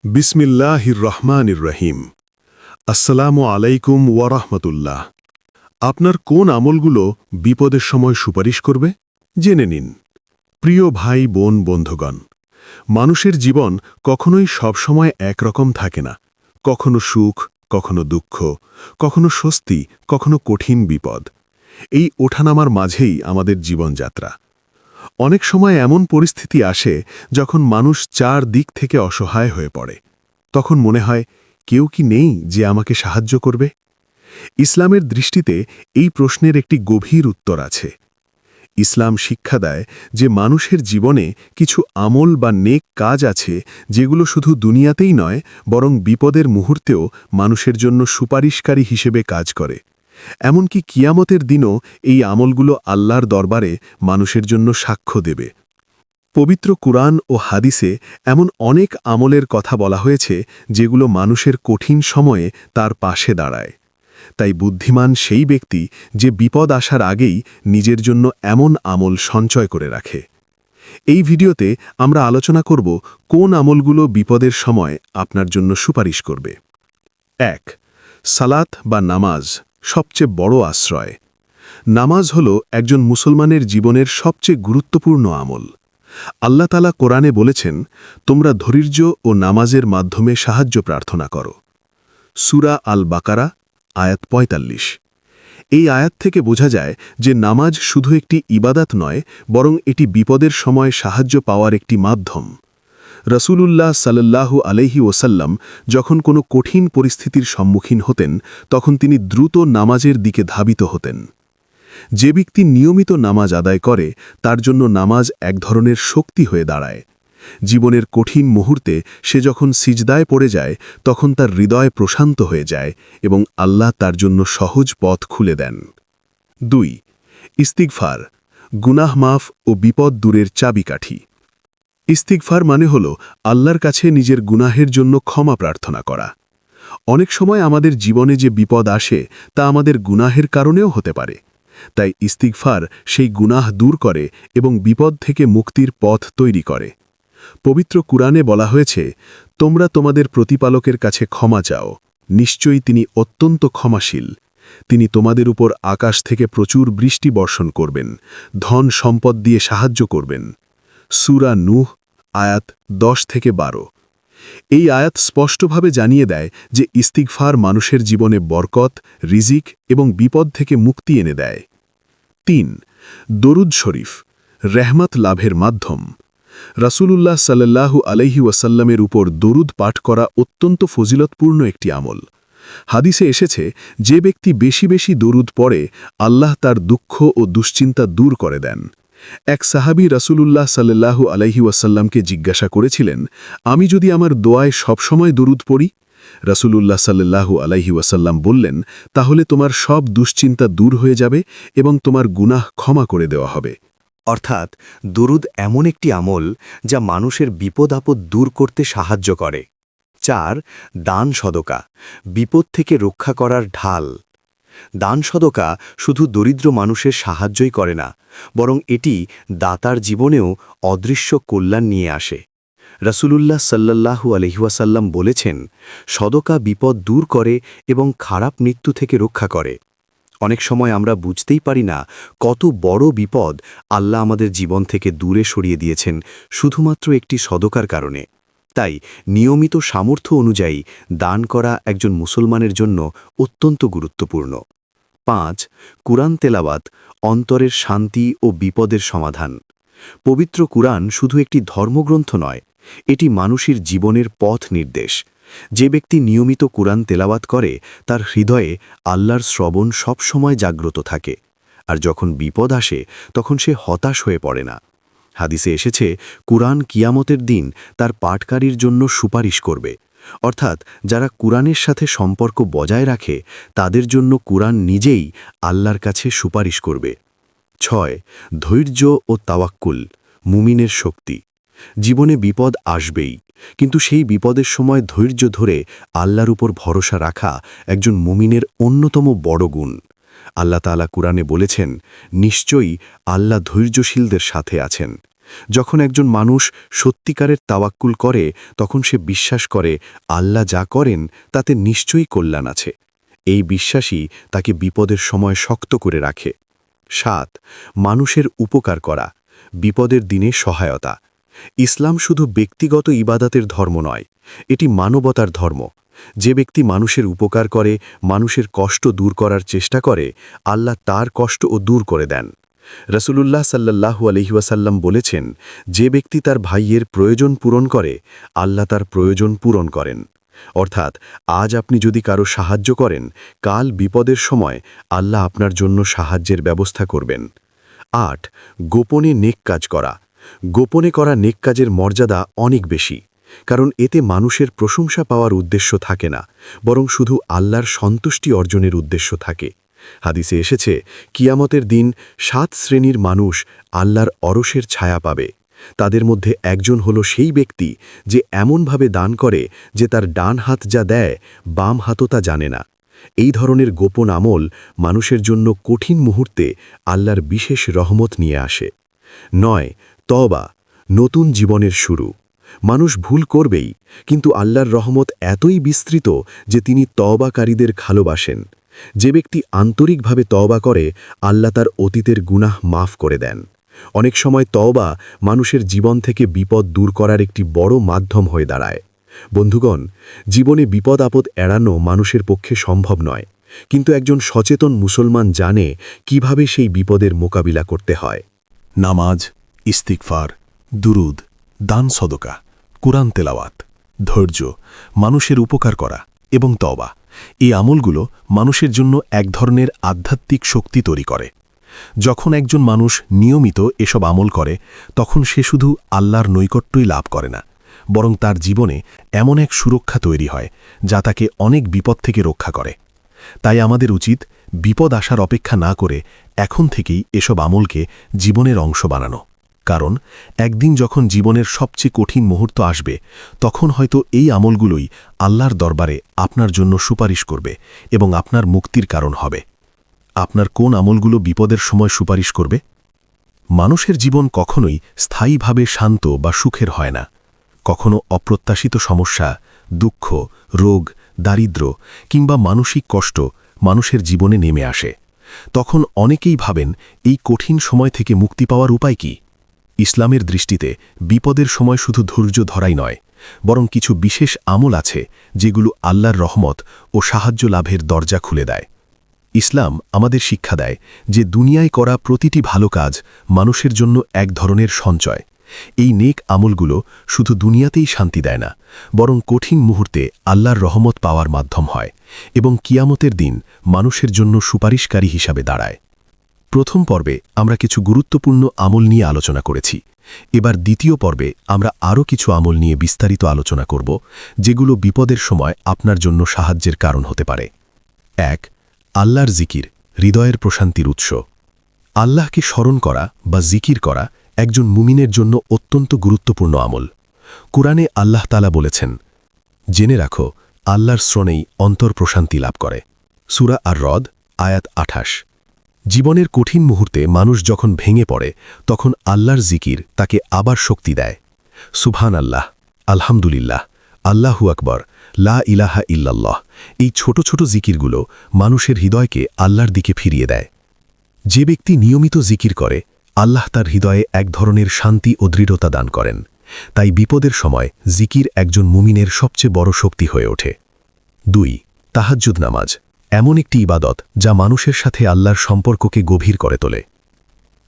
বিসমিল্লাহির রহমানির রহিম। আসসালামু আলাইকুম ওয়ারাহমাতুল্লাহ। আপনার কোন আমলগুলো বিপদের সময় সুপারিশ করবে জেনে নিন। প্রিয় ভাই বোন বন্ধুগণ, মানুষের জীবন কখনোই সবসময় একরকম থাকে না। কখনো সুখ, কখনো দুঃখ, কখনো স্বস্তি, কখনো কঠিন বিপদ। এই ওঠানামার মাঝেই আমাদের জীবনযাত্রা। অনেক সময় এমন পরিস্থিতি আসে যখন মানুষ চার দিক থেকে অসহায় হয়ে পড়ে। তখন মনে হয়, কেউ কি নেই যে আমাকে সাহায্য করবে? ইসলামের দৃষ্টিতে এই প্রশ্নের একটি গভীর উত্তর আছে। ইসলাম শিক্ষা দেয় যে মানুষের জীবনে কিছু আমল বা নেক কাজ আছে, যেগুলো শুধু দুনিয়াতেই নয়, বরং বিপদের মুহূর্তেও মানুষের জন্য সুপারিশকারী হিসেবে কাজ করে। এমনকি কিয়ামতের দিনও এই আমলগুলো আল্লাহর দরবারে মানুষের জন্য সাক্ষ্য দেবে। পবিত্র কুরআন ও হাদিসে এমন অনেক আমলের কথা বলা হয়েছে, যেগুলো মানুষের কঠিন সময়ে তার পাশে দাঁড়ায়। তাই বুদ্ধিমান সেই ব্যক্তি যে বিপদ আসার আগেই নিজের জন্য এমন আমল সঞ্চয় করে রাখে। এই ভিডিওতে আমরা আলোচনা করব কোন আমলগুলো বিপদের সময় আপনার জন্য সুপারিশ করবে। ১. সালাত বা নামাজ, সবচেয়ে বড় আশ্রয়। নামাজ হল একজন মুসলমানের জীবনের সবচেয়ে গুরুত্বপূর্ণ আমল। আল্লাহ তাআলা কোরআনে বলেছেন, তোমরা ধৈর্য ও নামাজের মাধ্যমে সাহায্য প্রার্থনা করো। সূরা আল বাকারা, আয়াত ৪৫। এই আয়াত থেকে বোঝা যায় যে নামাজ শুধু একটি ইবাদাত নয়, বরং এটি বিপদের সময় সাহায্য পাওয়ার একটি মাধ্যম। রাসূলুল্লাহ সাল্লাল্লাহু আলাইহি ওয়াসাল্লাম যখন কোনো কঠিন পরিস্থিতির সম্মুখীন হতেন, তখন তিনি দ্রুত নামাজের দিকে ধাবিত হতেন। যে ব্যক্তি নিয়মিত নামাজ আদায় করে, তার জন্য নামাজ এক ধরনের শক্তি হয়ে দাঁড়ায়। জীবনের কঠিন মুহূর্তে সে যখন সিজদায় পড়ে যায়, তখন তার হৃদয় প্রশান্ত হয়ে যায় এবং আল্লাহ তার জন্য সহজ পথ খুলে দেন। ২. ইস্তিগফার, গুনাহ মাফ ও বিপদ দূরের চাবিকাঠি। ইস্তিগফার মানে হল আল্লাহর কাছে নিজের গুনাহের জন্য ক্ষমা প্রার্থনা করা। অনেক সময় আমাদের জীবনে যে বিপদ আসে, তা আমাদের গুনাহের কারণেও হতে পারে। তাই ইস্তিগফার সেই গুনাহ দূর করে এবং বিপদ থেকে মুক্তির পথ তৈরি করে। পবিত্র কুরআনে বলা হয়েছে, তোমরা তোমাদের প্রতিপালকের কাছে ক্ষমা চাও, নিশ্চয়ই তিনি অত্যন্ত ক্ষমাশীল। তিনি তোমাদের উপর আকাশ থেকে প্রচুর বৃষ্টি বর্ষণ করবেন, ধন সম্পদ দিয়ে সাহায্য করবেন। সূরা নূহ, আয়াত ১০-১২। এই আয়াত স্পষ্টভাবে জানিয়ে দেয় যে ইস্তিগফার মানুষের জীবনে বরকত, রিজিক এবং বিপদ থেকে মুক্তি এনে দেয়। ৩. দরুদ শরীফ, রহমত লাভের মাধ্যম। রাসূলুল্লাহ সাল্লাল্লাহু আলাইহি ওয়াসাল্লামের উপর দরুদ পাঠ করা অত্যন্ত ফজিলতপূর্ণ একটি আমল। হাদিসে এসেছে, যে ব্যক্তি বেশি বেশি দরুদ পড়ে, আল্লাহ তার দুঃখ ও দুশ্চিন্তা দূর করে দেন। এক সাহাবী রাসূলুল্লাহ সাল্লাল্লাহু আলাইহি ওয়াসাল্লামকে জিজ্ঞাসা করেছিলেন, আমি যদি আমার দোয়ায় সবসময় দরুদ পড়ি? রাসূলুল্লাহ সাল্লাল্লাহু আলাইহি ওয়াসাল্লাম বললেন, তাহলে তোমার সব দুশ্চিন্তা দূর হয়ে যাবে এবং তোমার গুনাহ ক্ষমা করে দেওয়া হবে। অর্থাৎ দরুদ এমন একটি আমল যা মানুষের বিপদ আপদ দূর করতে সাহায্য করে। ৪. দান সদকা, বিপদ থেকে রক্ষা করার ঢাল। দান সদকা শুধু দরিদ্র মানুষের সাহায্যই করে না, বরং এটি দাতার জীবনেও অদৃশ্য কল্যাণ নিয়ে আসে। রাসূলুল্লাহ সাল্লাল্লাহু আলাইহি ওয়াসাল্লাম বলেছেন, সদকা বিপদ দূর করে এবং খারাপ মৃত্যু থেকে রক্ষা করে। অনেক সময় আমরা বুঝতেই পারি না কত বড় বিপদ আল্লাহ আমাদের জীবন থেকে দূরে সরিয়ে দিয়েছেন শুধুমাত্র একটি সদকার কারণে। তাই নিয়মিত সামর্থ্য অনুযায়ী দান করা একজন মুসলমানের জন্য অত্যন্ত গুরুত্বপূর্ণ। ৫. কুরআন তেলাওয়াত, অন্তরের শান্তি ও বিপদের সমাধান। পবিত্র কুরআন শুধু একটি ধর্মগ্রন্থ নয়, এটি মানুষের জীবনের পথ নির্দেশ। যে ব্যক্তি নিয়মিত কুরআন তেলাওয়াত করে, তার হৃদয়ে আল্লাহর শ্রবণ সবসময় জাগ্রত থাকে, আর যখন বিপদ আসে তখন সে হতাশ হয়ে পড়ে না। হাদিসে এসেছে, কুরআন কিয়ামতের দিন তার পাঠকারীর জন্য সুপারিশ করবে। অর্থাৎ যারা কুরআনের সাথে সম্পর্ক বজায় রাখে, তাদের জন্য কুরআন নিজেই আল্লাহর কাছে সুপারিশ করবে। ৬. ধৈর্য ও তাওয়াক্কুল, মুমিনের শক্তি। জীবনে বিপদ আসবেই, কিন্তু সেই বিপদের সময় ধৈর্য ধরে আল্লাহর উপর ভরসা রাখা একজন মুমিনের অন্যতম বড় গুণ। আল্লাহ তাআলা কুরআনে বলেছেন, নিশ্চয়ই আল্লাহ ধৈর্যশীলদের সাথে আছেন। যখন একজন মানুষ সত্যিকারের তাওয়াক্কুল করে তখন সে বিশ্বাস করে আল্লাহ যা করেন তাতে নিশ্চয়ই কল্যাণ আছে। এই বিশ্বাসই তাকে বিপদের সময় শক্ত করে রাখে। ৭. মানুষের উপকার করা, বিপদের দিনে সহায়তা। ইসলাম শুধু ব্যক্তিগত ইবাদতের ধর্ম নয়, এটি মানবতার ধর্ম। যে ব্যক্তি মানুষের উপকার করে, মানুষের কষ্ট দূর করার চেষ্টা করে, আল্লাহ তার কষ্টও দূর করে দেন। রাসূলুল্লাহ সাল্লাল্লাহু আলাইহি ওয়াসাল্লাম বলেছেন, যে ব্যক্তি তার ভাইয়ের প্রয়োজন পূরণ করে, আল্লাহ তার প্রয়োজন পূরণ করেন। অর্থাৎ আজ আপনি যদি কারো সাহায্য করেন, কাল বিপদের সময় আল্লাহ আপনার জন্য সাহায্যের ব্যবস্থা করবেন। ৮. গোপনে নেক কাজ করা। গোপনে করা নেক কাজের মর্যাদা অনেক বেশি, কারণ এতে মানুষের প্রশংসা পাওয়ার উদ্দেশ্য থাকে না, বরং শুধু আল্লাহর সন্তুষ্টি অর্জনের উদ্দেশ্য থাকে। হাদিসে এসেছে, কিয়ামতের দিন ৭ শ্রেণীর মানুষ আল্লাহর অরশের ছায়া পাবে। তাদের মধ্যে একজন হলো সেই ব্যক্তি যে এমনভাবে দান করে যে তার ডান হাত যা দেয়, বাম হাতও তা জানে না। এই ধরনের গোপন আমল মানুষের জন্য কঠিন মুহূর্তে আল্লাহর বিশেষ রহমত নিয়ে আসে। ৯. তওবা, নতুন জীবনের শুরু। মানুষ ভুল করবেই, কিন্তু আল্লাহর রহমত এতই বিস্তৃত যে তিনি তওবাকারীদের ভালোবাসেন। যে ব্যক্তি আন্তরিকভাবে তওবা করে, আল্লাহ তার অতীতের গুনাহ মাফ করে দেন। অনেক সময় তওবা মানুষের জীবন থেকে বিপদ দূর করার একটি বড় মাধ্যম হয়ে দাঁড়ায়। বন্ধুগণ, জীবনে বিপদ আপদ এড়ানো মানুষের পক্ষে সম্ভব নয়, কিন্তু একজন সচেতন মুসলমান জানে কিভাবে সেই বিপদের মোকাবিলা করতে হয়। নামাজ, ইস্তিগফার, দুরুদ, দান সদকা, কুরআন তেলাওয়াত, ধৈর্য, মানুষের উপকার করা এবং তওবা, এই আমলগুলো মানুষের জন্য এক ধরনের আধ্যাত্মিক শক্তি তৈরি করে। যখন একজন মানুষ নিয়মিত এসব আমল করে, তখন সে শুধু আল্লাহর নৈকট্যই লাভ করে না, বরং তার জীবনে এমন এক সুরক্ষা তৈরি হয় যা তাকে অনেক বিপদ থেকে রক্ষা করে। তাই আমাদের উচিত বিপদ আসার অপেক্ষা না করে এখন থেকেই এসব আমলকে জীবনের অংশ বানানো। কারণ একদিন যখন জীবনের সবচেয়ে কঠিন মুহূর্ত আসবে, তখন হয়তো এই আমলগুলোই আল্লাহর দরবারে আপনার জন্য সুপারিশ করবে এবং আপনার মুক্তির কারণ হবে। আপনার কোন আমলগুলো বিপদের সময় সুপারিশ করবে? মানুষের জীবন কখনোই স্থায়ীভাবে শান্ত বা সুখের হয় না। কখনো অপ্রত্যাশিত সমস্যা, দুঃখ, রোগ, দারিদ্র্য কিংবা মানসিক কষ্ট মানুষের জীবনে নেমে আসে। তখন অনেকেই ভাবেন, এই কঠিন সময় থেকে মুক্তি পাওয়ার উপায় কি? ইসলামের দৃষ্টিতে বিপদের সময় শুধু ধৈর্য ধরাই নয়, বরং কিছু বিশেষ আমল আছে যেগুলো আল্লাহর রহমত ও সাহায্য লাভের দরজা খুলে দেয়। ইসলাম আমাদের শিক্ষা দেয় যে দুনিয়ায় করা প্রতিটি ভালো কাজ মানুষের জন্য এক ধরনের সঞ্চয়। এই নেক আমলগুলো শুধু দুনিয়াতেই শান্তি দেয় না, বরং কঠিন মুহূর্তে আল্লাহর রহমত পাওয়ার মাধ্যম হয় এবং কিয়ামতের দিন মানুষের জন্য সুপারিশকারী হিসাবে দাঁড়ায়। প্রথম পর্বে আমরা কিছু গুরুত্বপূর্ণ আমল নিয়ে আলোচনা করেছি। এবার দ্বিতীয় পর্বে আমরা আরও কিছু আমল নিয়ে বিস্তারিত আলোচনা করব, যেগুলো বিপদের সময় আপনার জন্য সাহায্যের কারণ হতে পারে। ১. আল্লাহর জিকির, হৃদয়ের প্রশান্তির উৎস। আল্লাহকে স্মরণ করা বা জিকির করা একজন মুমিনের জন্য অত্যন্ত গুরুত্বপূর্ণ আমল। কুরআনে আল্লাহ তাআলা বলেছেন, জেনে রাখো, আল্লাহর স্মরণেই অন্তর প্রশান্তি লাভ করে। সূরা আর-রদ, আয়াত ২৮। জীবনের কঠিন মুহূর্তে মানুষ যখন ভেঙে পড়ে, তখন আল্লাহর জিকির তাকে আবার শক্তি দেয়। সুবহান আল্লাহ, আলহামদুলিল্লাহ, আল্লাহু আকবর, লা ইলাহা ইল্লাল্লাহ, এই ছোট ছোট জিকিরগুলো মানুষের হৃদয়কে আল্লাহর দিকে ফিরিয়ে দেয়। যে ব্যক্তি নিয়মিত জিকির করে, আল্লাহ তার হৃদয়ে এক ধরনের শান্তি ও দৃঢ়তা দান করেন। তাই বিপদের সময় জিকির একজন মুমিনের সবচেয়ে বড় শক্তি হয়ে ওঠে। ২. তাহাজ্জুদ নামাজ, এমন একটি ইবাদত যা মানুষের সাথে আল্লাহর সম্পর্ককে গভীর করে তোলে।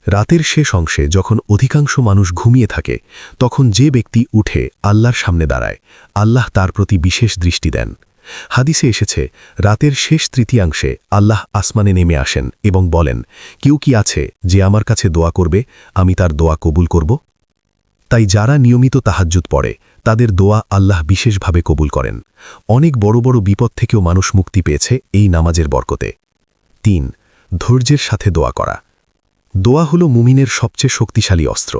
রাতের শেষ অংশে যখন অধিকাংশ মানুষ ঘুমিয়ে থাকে, তখন যে ব্যক্তি উঠে আল্লাহর সামনে দাঁড়ায়, আল্লাহ তার প্রতি বিশেষ দৃষ্টি দেন। হাদিসে এসেছে, রাতের শেষ তৃতীয়াংশে আল্লাহ আসমানে নেমে আসেন এবং বলেন, কেউ কি আছে যে আমার কাছে দোয়া করবে, আমি তার দোয়া কবুল করব? তাই যারা নিয়মিত তাহাজ্জুদ পড়ে, তাদের দোয়া আল্লাহ বিশেষভাবে কবুল করেন। অনেক বড় বড় বিপদ থেকেও মানুষ মুক্তি পেয়েছে এই নামাজের বরকতে। ৩. ধৈর্যের সাথে দোয়া করা। দোয়া হলো মুমিনের সবচেয়ে শক্তিশালী অস্ত্র।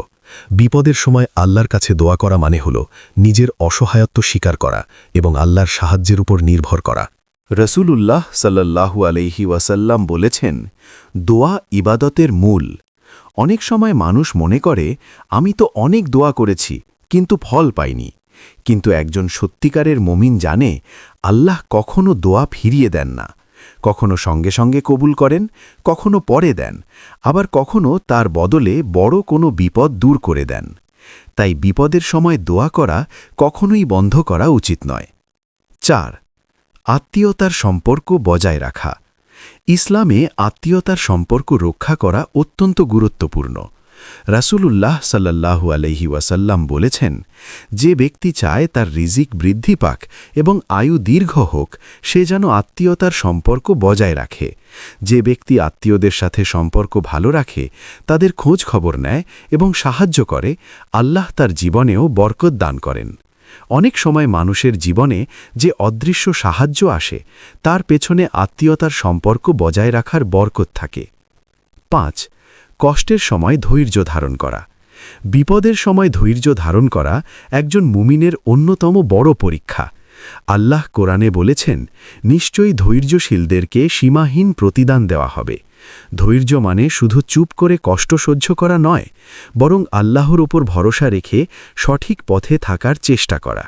বিপদের সময় আল্লাহর কাছে দোয়া করা মানে হল নিজের অসহায়ত্ব স্বীকার করা এবং আল্লাহর সাহায্যের উপর নির্ভর করা। রাসূলুল্লাহ সাল্লাল্লাহু আলাইহি ওয়াসাল্লাম বলেছেন, দোয়া ইবাদতের মূল। অনেক সময় মানুষ মনে করে আমি তো অনেক দোয়া করেছি কিন্তু ফল পাইনি, কিন্তু একজন সত্যিকারের মুমিন জানে আল্লাহ কখনো দোয়া ফিরিয়ে দেন না, কখনো সঙ্গে সঙ্গে কবুল করেন, কখনো পরে দেন, আবার কখনো তার বদলে বড় কোনো বিপদ দূর করে দেন। তাই বিপদের সময় দোয়া করা কখনোই বন্ধ করা উচিত নয়। 4. আত্মীয়তার সম্পর্ক বজায় রাখা। ইসলামে আত্মীয়তার সম্পর্ক রক্ষা করা অত্যন্ত গুরুত্বপূর্ণ। রাসূলুল্লাহ সাল্লাল্লাহু আলাইহি ওয়াসাল্লাম বলেছেন, যে ব্যক্তি চায় তার রিজিক বৃদ্ধি পাক এবং আয়ু দীর্ঘ হোক, সে যেন আত্মীয়তার সম্পর্ক বজায় রাখে। যে ব্যক্তি আত্মীয়দের সাথে সম্পর্ক ভালো রাখে, তাদের খোঁজ খবর নেয় এবং সাহায্য করে, আল্লাহ তার জীবনেও বরকত দান করেন। অনেক সময় মানুষের জীবনে যে অদৃশ্য সাহায্য আসে, তার পেছনে আত্মীয়তার সম্পর্ক বজায় রাখার বরকত থাকে। 5. কষ্টের সময় ধৈর্য ধারণ করা। বিপদের সময় ধৈর্য ধারণ করা একজন মুমিনের অন্যতম বড় পরীক্ষা। আল্লাহ কোরআনে বলেছেন, নিশ্চয়ই ধৈর্যশীলদেরকে সীমাহীন প্রতিদান দেওয়া হবে। ধৈর্য মানে শুধু চুপ করে কষ্ট সহ্য করা নয়, বরং আল্লাহর উপর ভরসা রেখে সঠিক পথে থাকার চেষ্টা করা।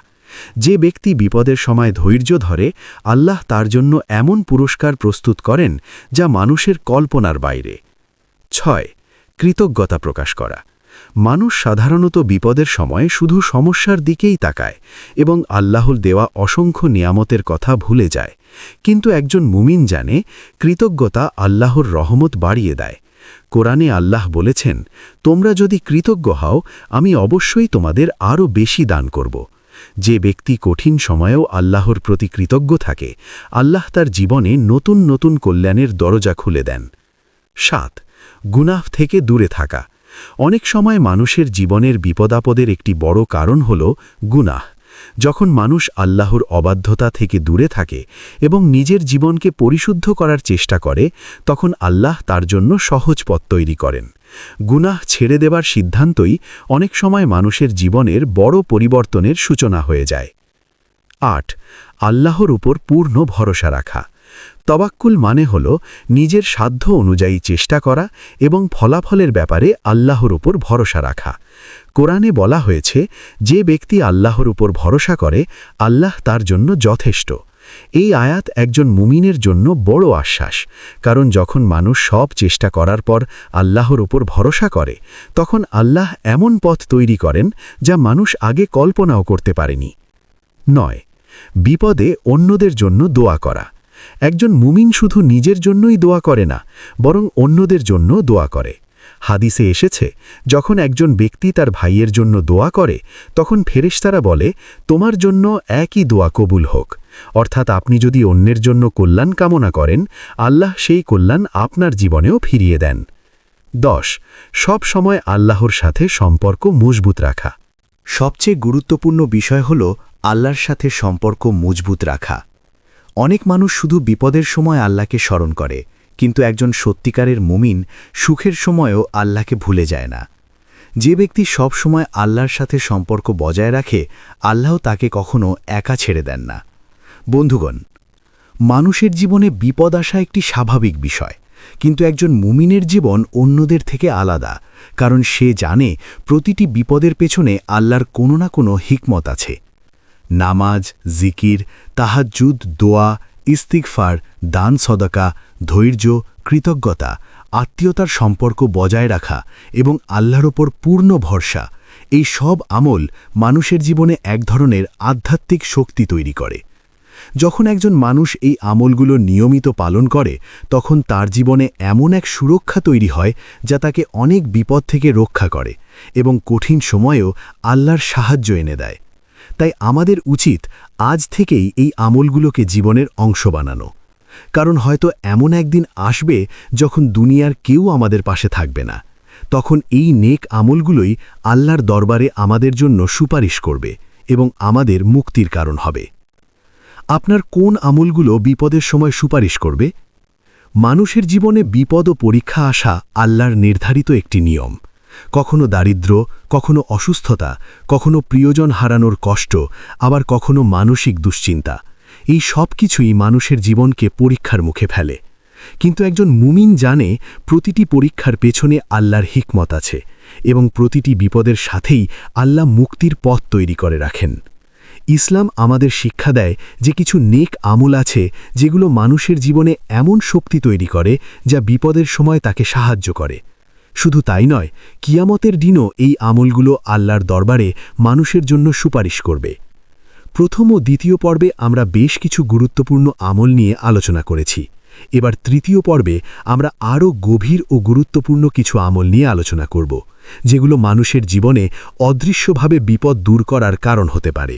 যে ব্যক্তি বিপদের সময় ধৈর্য ধরে, আল্লাহ তার জন্য এমন পুরস্কার প্রস্তুত করেন যা মানুষের কল্পনার বাইরে। 6. কৃতজ্ঞতা প্রকাশ করা। মানুষ সাধারণত বিপদের সময় শুধু সমস্যার দিকেই তাকায় এবং আল্লাহর দেওয়া অসংখ্য নিয়ামতের কথা ভুলে যায়, কিন্তু একজন মুমিন জানে কৃতজ্ঞতা আল্লাহর রহমত বাড়িয়ে দেয়। কোরআনে আল্লাহ বলেছেন, তোমরা যদি কৃতজ্ঞ হও, আমি অবশ্যই তোমাদের আরও বেশি দান করব। যে ব্যক্তি কঠিন সময়েও আল্লাহর প্রতি কৃতজ্ঞ থাকে, আল্লাহ তার জীবনে নতুন নতুন কল্যাণের দরজা খুলে দেন। 7. গুনাহ থেকে দূরে থাকা। অনেক সময় মানুষের জীবনের বিপদাপদের একটি বড় কারণ হল গুনাহ। যখন মানুষ আল্লাহর অবাধ্যতা থেকে দূরে থাকে এবং নিজের জীবনকে পরিশুদ্ধ করার চেষ্টা করে, তখন আল্লাহ তার জন্য সহজ পথ তৈরি করেন। গুনাহ ছেড়ে দেবার সিদ্ধান্তই অনেক সময় মানুষের জীবনের বড় পরিবর্তনের সূচনা হয়ে যায়। 8. আল্লাহর উপর পূর্ণ ভরসা রাখা। তাওয়াক্কুল মানে হল নিজের সাধ্য অনুযায়ী চেষ্টা করা এবং ফলাফলের ব্যাপারে আল্লাহর উপর ভরসা রাখা। কোরআনে বলা হয়েছে, যে ব্যক্তি আল্লাহর উপর ভরসা করে, আল্লাহ তার জন্য যথেষ্ট। এই আয়াত একজন মুমিনের জন্য বড় আশ্বাস, কারণ যখন মানুষ সব চেষ্টা করার পর আল্লাহর উপর ভরসা করে, তখন আল্লাহ এমন পথ তৈরি করেন যা মানুষ আগে কল্পনাও করতে পারেনি। 9. বিপদে অন্যদের জন্য দোয়া করা। একজন মুমিন শুধু নিজের জন্যই দোয়া করে না, বরং অন্যদের জন্য দোয়া করে। হাদিসে এসেছে, যখন একজন ব্যক্তি তার ভাইয়ের জন্য দোয়া করে, তখন ফেরেশতারা বলে, তোমার জন্য একই দোয়া কবুল হোক। অর্থাৎ আপনি যদি অন্যের জন্য কল্যাণ কামনা করেন, আল্লাহ সেই কল্যাণ আপনার জীবনেও ফিরিয়ে দেন। 10. সব সময় আল্লাহর সাথে সম্পর্ক মজবুত রাখা। সবচেয়ে গুরুত্বপূর্ণ বিষয় হল আল্লাহর সাথে সম্পর্ক মজবুত রাখা। অনেক মানুষ শুধু বিপদের সময় আল্লাহকে স্মরণ করে, কিন্তু একজন সত্যিকারের মুমিন সুখের সময়ও আল্লাহকে ভুলে যায় না। যে ব্যক্তি সব সময় আল্লাহর সাথে সম্পর্ক বজায় রাখে, আল্লাহ তাকে কখনো একা ছেড়ে দেন না। বন্ধুগণ, মানুষের জীবনে বিপদ আসা একটি স্বাভাবিক বিষয়, কিন্তু একজন মুমিনের জীবন অন্যদের থেকে আলাদা, কারণ সে জানে প্রতিটি বিপদের পেছনে আল্লাহর কোনো না কোনো হিকমত আছে। নামাজ, জিকির, তাহাজ্জুদ, দোয়া, ইস্তিগফার, দান সদকা, ধৈর্য, কৃতজ্ঞতা, আত্মীয়তার সম্পর্ক বজায় রাখা এবং আল্লাহর ওপর পূর্ণ ভরসা, এই সব আমল মানুষের জীবনে এক ধরনের আধ্যাত্মিক শক্তি তৈরি করে। যখন একজন মানুষ এই আমলগুলো নিয়মিত পালন করে, তখন তার জীবনে এমন এক সুরক্ষা তৈরি হয় যা তাকে অনেক বিপদ থেকে রক্ষা করে এবং কঠিন সময়েও আল্লাহর সাহায্য এনে দেয়। তাই আমাদের উচিত আজ থেকেই এই আমলগুলোকে জীবনের অংশ বানানো, কারণ হয়তো এমন একদিন আসবে যখন দুনিয়ার কেউ আমাদের পাশে থাকবে না। তখন এই নেক আমলগুলোই আল্লাহর দরবারে আমাদের জন্য সুপারিশ করবে এবং আমাদের মুক্তির কারণ হবে। আপনার কোন আমলগুলো বিপদের সময় সুপারিশ করবে? মানুষের জীবনে বিপদ ও পরীক্ষা আসা আল্লাহর নির্ধারিত একটি নিয়ম। কখনো দারিদ্র্য, কখনো অসুস্থতা, কখনো প্রিয়জন হারানোর কষ্ট, আবার কখনো মানসিক দুশ্চিন্তা, এই সব কিছুই মানুষের জীবনকে পরীক্ষার মুখে ফেলে। কিন্তু একজন মুমিন জানে প্রতিটি পরীক্ষার পেছনে আল্লাহর হিকমত আছে এবং প্রতিটি বিপদের সাথেই আল্লাহ মুক্তির পথ তৈরি করে রাখেন। ইসলাম আমাদের শিক্ষা দেয় যে কিছু নেক আমল আছে যেগুলো মানুষের জীবনে এমন শক্তি তৈরি করে যা বিপদের সময় তাকে সাহায্য করে। শুধু তাই নয়, কিয়ামতের দিনও এই আমলগুলো আল্লাহর দরবারে মানুষের জন্য সুপারিশ করবে। প্রথম ও দ্বিতীয় পর্বে আমরা বেশ কিছু গুরুত্বপূর্ণ আমল নিয়ে আলোচনা করেছি। এবার তৃতীয় পর্বে আমরা আরও গভীর ও গুরুত্বপূর্ণ কিছু আমল নিয়ে আলোচনা করব, যেগুলো মানুষের জীবনে অদৃশ্যভাবে বিপদ দূর করার কারণ হতে পারে।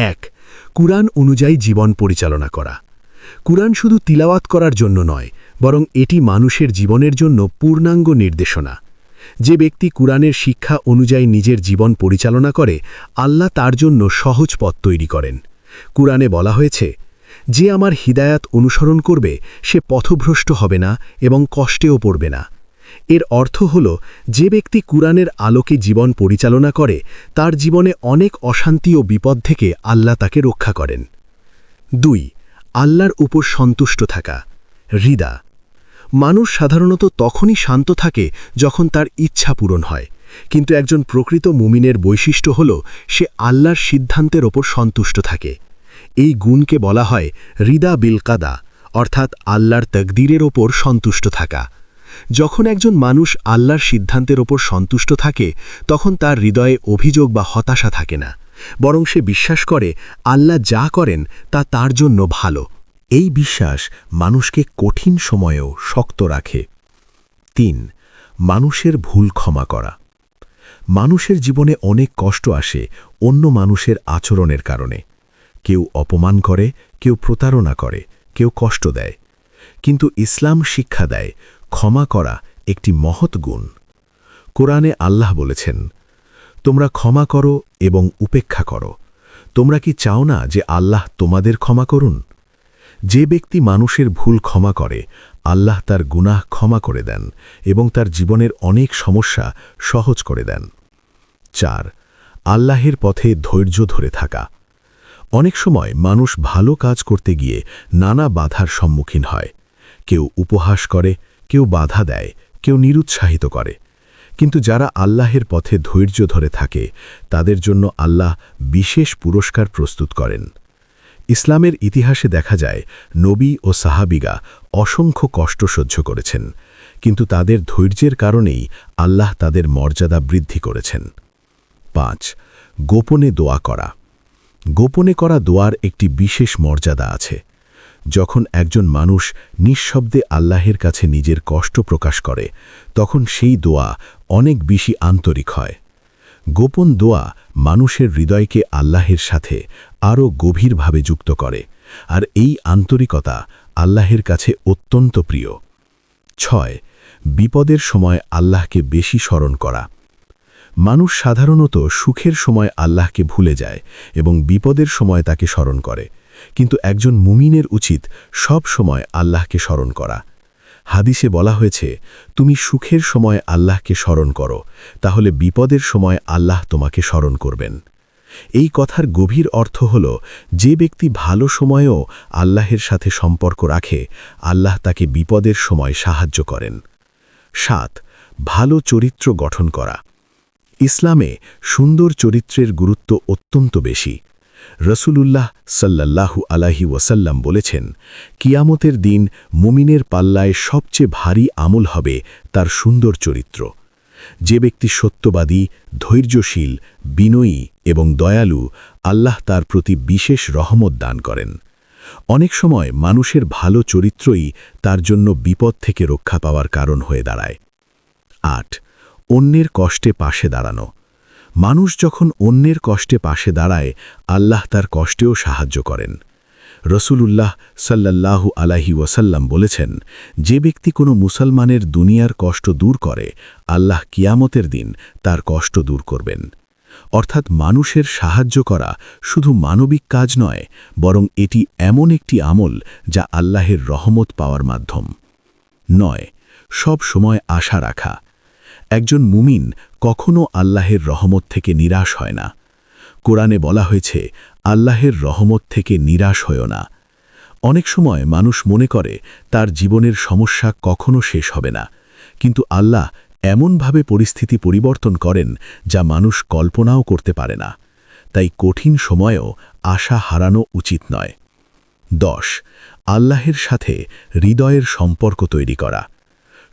১. কুরআন অনুযায়ী জীবন পরিচালনা করা। কুরআন শুধু তিলাওয়াত করার জন্য নয়, বরং এটি মানুষের জীবনের জন্য পূর্ণাঙ্গ নির্দেশনা। যে ব্যক্তি কুরআনের শিক্ষা অনুযায়ী নিজের জীবন পরিচালনা করে, আল্লাহ তার জন্য সহজ পথ তৈরি করেন। কুরআনে বলা হয়েছে, যে আমার হিদায়াত অনুসরণ করবে সে পথভ্রষ্ট হবে না এবং কষ্টেও পড়বে না। এর অর্থ হল, যে ব্যক্তি কুরআনের আলোকে জীবন পরিচালনা করে তার জীবনে অনেক অশান্তি ও বিপদ থেকে আল্লাহ তাকে রক্ষা করেন। ২. আল্লাহর উপর সন্তুষ্ট থাকা। হৃদা। মানুষ সাধারণত তখনই শান্ত থাকে যখন তার ইচ্ছা পূরণ হয়, কিন্তু একজন প্রকৃত মুমিনের বৈশিষ্ট্য হল সে আল্লাহর সিদ্ধান্তের ওপর সন্তুষ্ট থাকে। এই গুণকে বলা হয় হৃদা বিল কাদা, অর্থাৎ আল্লাহর তকদিরের ওপর সন্তুষ্ট থাকা। যখন একজন মানুষ আল্লাহর সিদ্ধান্তের ওপর সন্তুষ্ট থাকে, তখন তার হৃদয়ে অভিযোগ বা হতাশা থাকে না, বরং সে বিশ্বাস করে আল্লাহ যা করেন তা তার জন্য ভালো। এই বিশ্বাস মানুষকে কঠিন সময়েও শক্ত রাখে। ৩. মানুষের ভুল ক্ষমা করা। মানুষের জীবনে অনেক কষ্ট আসে অন্য মানুষের আচরণের কারণে। কেউ অপমান করে, কেউ প্রতারণা করে, কেউ কষ্ট দেয়। কিন্তু ইসলাম শিক্ষা দেয় ক্ষমা করা একটি মহৎ গুণ। কোরআনে আল্লাহ বলেছেন, তোমরা ক্ষমা করো এবং উপেক্ষা করো। তোমরা কি চাও না যে আল্লাহ তোমাদের ক্ষমা করুন? যে ব্যক্তি মানুষের ভুল ক্ষমা করে, আল্লাহ তার গুনাহ ক্ষমা করে দেন এবং তার জীবনের অনেক সমস্যা সহজ করে দেন। ৪. আল্লাহের পথে ধৈর্য ধরে থাকা। অনেক সময় মানুষ ভালো কাজ করতে গিয়ে নানা বাধার সম্মুখীন হয়। কেউ উপহাস করে, কেউ বাধা দেয়, কেউ নিরুৎসাহিত করে। কিন্তু যারা আল্লাহের পথে ধৈর্য ধরে থাকে তাদের জন্য আল্লাহ বিশেষ পুরস্কার প্রস্তুত করেন। ইসলামের ইতিহাসে দেখা যায় নবী ও সাহাবিগা অসংখ্য কষ্ট সহ্য করেছেন, কিন্তু তাদের ধৈর্যের কারণেই আল্লাহ তাদের মর্যাদা বৃদ্ধি করেছেন। ৫. গোপনে দোয়া করা। গোপনে করা দোয়ার একটি বিশেষ মর্যাদা আছে। যখন একজন মানুষ নিঃশব্দে আল্লাহের কাছে নিজের কষ্ট প্রকাশ করে, তখন সেই দোয়া অনেক বেশি আন্তরিক হয়। গোপন দোয়া মানুষের হৃদয়কে আল্লাহের সাথে আরও গভীরভাবে যুক্ত করে, আর এই আন্তরিকতা আল্লাহের কাছে অত্যন্ত প্রিয়। ৬. বিপদের সময় আল্লাহকে বেশি স্মরণ করা। মানুষ সাধারণত সুখের সময় আল্লাহকে ভুলে যায় এবং বিপদের সময় তাকে স্মরণ করে, কিন্তু একজন মুমিনের উচিত সব সময় আল্লাহকে স্মরণ করা। হাদিসে বলা হয়েছে, তুমি সুখের সময় আল্লাহকে স্মরণ করো, তাহলে বিপদের সময় আল্লাহ তোমাকে স্মরণ করবেন। এই কথার গভীর অর্থ হল, যে ব্যক্তি ভালো সময়েও আল্লাহের সাথে সম্পর্ক রাখে, আল্লাহ তাকে বিপদের সময় সাহায্য করেন। ৭. ভালো চরিত্র গঠন করা। ইসলামে সুন্দর চরিত্রের গুরুত্ব অত্যন্ত বেশি। রসুলুল্লাহ সাল্লাল্লাহু আলাইহি ওয়াসাল্লাম বলেছেন, কিয়ামতের দিন মুমিনের পাল্লায় সবচেয়ে ভারী আমল হবে তার সুন্দর চরিত্র। যে ব্যক্তি সত্যবাদী, ধৈর্যশীল, বিনয়ী এবং দয়ালু, আল্লাহ তার প্রতি বিশেষ রহমত দান করেন। অনেক সময় মানুষের ভালো চরিত্রই তার জন্য বিপদ থেকে রক্ষা পাওয়ার কারণ হয়ে দাঁড়ায়। ৮. অন্যের কষ্টে পাশে দাঁড়ানো। মানুষ যখন অন্যের কষ্টে পাশে দাঁড়ায়, আল্লাহ তার কষ্টেও সাহায্য করেন। রসুলুল্লাহ সাল্লাল্লাহু আলাইহি ওয়াসাল্লাম বলেছেন, যে ব্যক্তি কোনো মুসলমানের দুনিয়ার কষ্ট দূর করে, আল্লাহ কিয়ামতের দিন তার কষ্ট দূর করবেন। অর্থাৎ মানুষের সাহায্য করা শুধু মানবিক কাজ নয়, বরং এটি এমন একটি আমল যা আল্লাহের রহমত পাওয়ার মাধ্যম। ৯. সব সময় আশা রাখা। একজন মুমিন কখনো আল্লাহের রহমত থেকে নিরাশ হয় না। কোরআনে বলা হয়েছে, আল্লাহের রহমত থেকে নিরাশ হয়ো না। অনেক সময় মানুষ মনে করে তার জীবনের সমস্যা কখনো শেষ হবে না, কিন্তু আল্লাহ এমনভাবে পরিস্থিতি পরিবর্তন করেন যা মানুষ কল্পনাও করতে পারে না। তাই কঠিন সময়েও আশা হারানো উচিত নয়। 10. আল্লাহের সাথে হৃদয়ের সম্পর্ক তৈরি করা।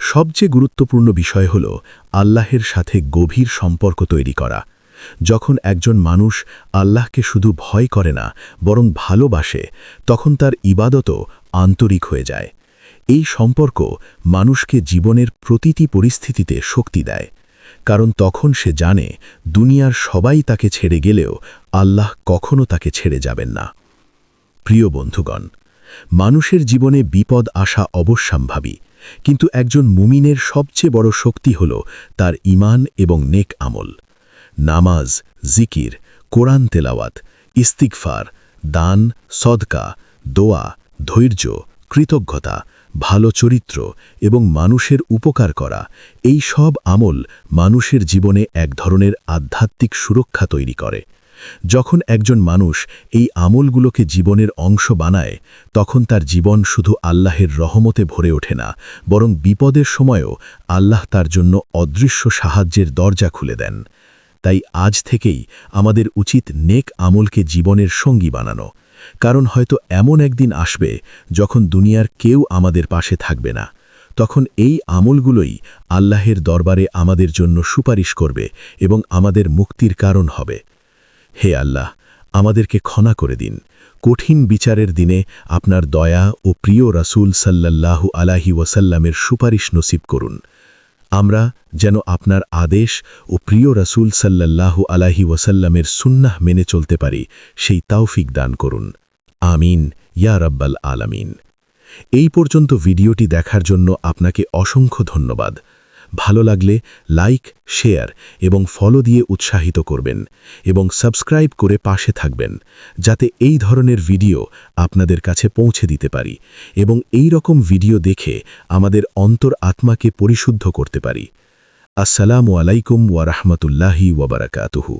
সবচেয়ে গুরুত্বপূর্ণ বিষয় হল আল্লাহের সাথে গভীর সম্পর্ক তৈরি করা। যখন একজন মানুষ আল্লাহকে শুধু ভয় করে না, বরং ভালোবাসে, তখন তার ইবাদতও আন্তরিক হয়ে যায়। এই সম্পর্ক মানুষকে জীবনের প্রতিটি পরিস্থিতিতে শক্তি দেয়, কারণ তখন সে জানে দুনিয়ার সবাই তাকে ছেড়ে গেলেও আল্লাহ কখনো তাকে ছেড়ে যাবেন না। প্রিয় বন্ধুগণ, মানুষের জীবনে বিপদ আসা অবশ্যম্ভাবী, কিন্তু একজন মুমিনের সবচেয়ে বড় শক্তি হল তার ঈমান এবং নেক আমল। নামাজ, জিকির, কোরআন তেলাওয়াত, ইস্তিগফার, দান, সদকা, দোয়া, ধৈর্য, কৃতজ্ঞতা, ভালো চরিত্র এবং মানুষের উপকার করা, এই সব আমল মানুষের জীবনে এক ধরনের আধ্যাত্মিক সুরক্ষা তৈরি করে। যখন একজন মানুষ এই আমলগুলোকে জীবনের অংশ বানায়, তখন তার জীবন শুধু আল্লাহের রহমতে ভরে ওঠে না, বরং বিপদের সময়ও আল্লাহ তার জন্য অদৃশ্য সাহায্যের দরজা খুলে দেন। তাই আজ থেকেই আমাদের উচিত নেক আমলকে জীবনের সঙ্গী বানানো, কারণ হয়তো এমন একদিন আসবে যখন দুনিয়ার কেউ আমাদের পাশে থাকবে না। তখন এই আমলগুলোই আল্লাহের দরবারে আমাদের জন্য সুপারিশ করবে এবং আমাদের মুক্তির কারণ হবে। হে আল্লাহ, আমাদেরকে ক্ষমা করে দিন। কঠিন বিচারের দিনে আপনার দয়া ও প্রিয় রাসূল সাল্লাল্লাহু আলাইহি ওয়াসাল্লামের সুপারিশ নসিব করুন। আমরা যেন আপনার আদেশ ও প্রিয় রাসূল সাল্লাল্লাহু আলাইহি ওয়াসাল্লামের সুন্নাহ মেনে চলতে পারি, সেই তৌফিক দান করুন। আমিন ইয়া রাব্বাল আলামিন। এই পর্যন্ত ভিডিওটি দেখার জন্য আপনাকে অসংখ্য ধন্যবাদ। ভালো লাগলে লাইক, শেয়ার এবং ফলো দিয়ে উৎসাহিত করবেন এবং সাবস্ক্রাইব করে পাশে থাকবেন, যাতে এই ধরনের ভিডিও আপনাদের কাছে পৌঁছে দিতে পারি এবং এই রকম ভিডিও দেখে আমাদের অন্তর আত্মাকে পরিশুদ্ধ করতে পারি। আসসালামু আলাইকুম ওয়া রাহমাতুল্লাহি ওয়া বারাকাতুহু।